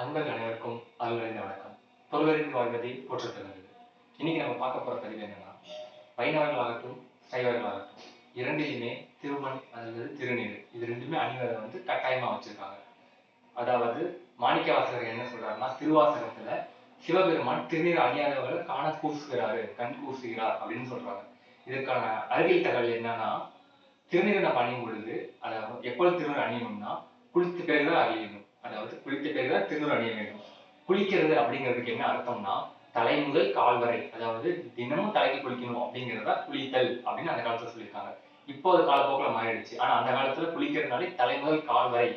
அன்பர்கள் அனைவருக்கும் அருள்களின் வணக்கம். பொருளறிந்து வாழ்வதை போற்றத்தக்கது. இன்னைக்கு நம்ம பார்க்க போற பதிவு என்னன்னா, வைணவர்களாகட்டும் சைவர்களாகட்டும் இரண்டிலுமே திருமண் அல்லது திருநீர் இது ரெண்டுமே அணிவதை கட்டாயமா வச்சிருக்காங்க. அதாவது மாணிக்கவாசகர் என்ன சொல்றாருன்னா, திருவாசகத்துல சிவபெருமான் திருநீர் அணியாதவர்களை காண கூசுகிறாரு, கண் கூசுகிறார் அப்படின்னு சொல்றாங்க. இதற்கான அறிவியல் தகவல் என்னன்னா, திருநீர் நம்ம அணியும் பொழுது, அதாவது எப்பொழுது திருநீர் அணியணும்னா குளித்த பிறகுதான் அணியணும். அதாவது குளித்த பிறகுதான் திருநீர் அணிய வேண்டும். குளிக்கிறது அப்படிங்கிறதுக்கு என்ன அர்த்தம்னா, தலை முதல் கால் வரை, அதாவது தினமும் தலைக்கு குளிக்கணும் அப்படிங்கிறத குளித்தல் அப்படின்னு அந்த காலத்துல சொல்லியிருக்காங்க. இப்போ அது காலப்போக்கில் மாறிடுச்சு. ஆனா அந்த காலத்துல குளிக்கிறதுனாலே தலை முதல் கால் வரை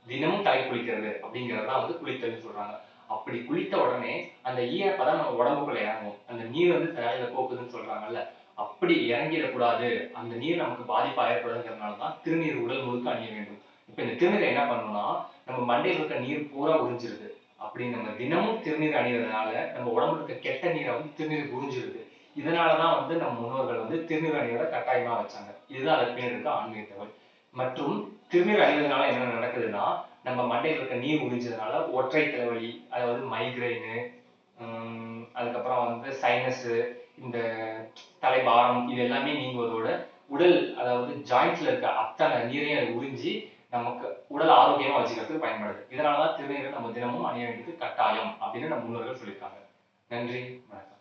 தினமும் தலை குளிக்கிறது அப்படிங்கிறதா குளித்தல்னு சொல்றாங்க. அப்படி குளித்த உடனே அந்த ஈரப்பதம் நம்ம உடம்புக்குள்ள இறங்கும். அந்த நீர் தலையில போக்குதுன்னு சொல்றாங்கல்ல, அப்படி இறங்கிடக்கூடாது, அந்த நீர் நமக்கு பாதிப்பு ஆயிடக்கூடாதுங்கிறதுனாலதான் திருநீர் உடல் முழுக்க அணிய வேண்டும். இப்ப இந்த திருநீர் என்ன பண்ணணும்னா, நம்ம மண்டையில் இருக்க நீர் பூரா உறிஞ்சிருது. அப்படி நம்ம தினமும் திருநீர் அணிவதனால நம்ம உடம்புல இருக்க கெட்ட நீரை திருநீர் உறிஞ்சிருது. இதனாலதான் நம்ம முன்னோர்கள் திருநீர் அணிவதை கட்டாயமா வச்சாங்க. இதுதான் அதற்கு பின்னாடி இருக்க ஆன்மீக தகவல். மற்றும் திருநீர் அணிவதனால என்ன நடக்குதுன்னா, நம்ம மண்டையில் இருக்க நீர் உறிஞ்சதுனால ஒற்றை தலைவலி, அதாவது மைக்ரைனு, அதுக்கப்புறம் சைனஸ், இந்த தலைபாரம், இது எல்லாமே நீங்குவதோட உடல், அதாவது ஜாயிண்ட்ஸ்ல இருக்க அத்தனை நீரையும் அது உறிஞ்சி நமக்கு உடல் ஆரோக்கியமா வச்சுக்கிறதுக்கு பயன்படுது. இதனாலதான் திருநீரை நம்ம தினமும் அணிய வேண்டியது கட்டாயம் அப்படின்னு நம்ம முன்னோர்கள் சொல்லியிருக்காங்க. நன்றி, வணக்கம்.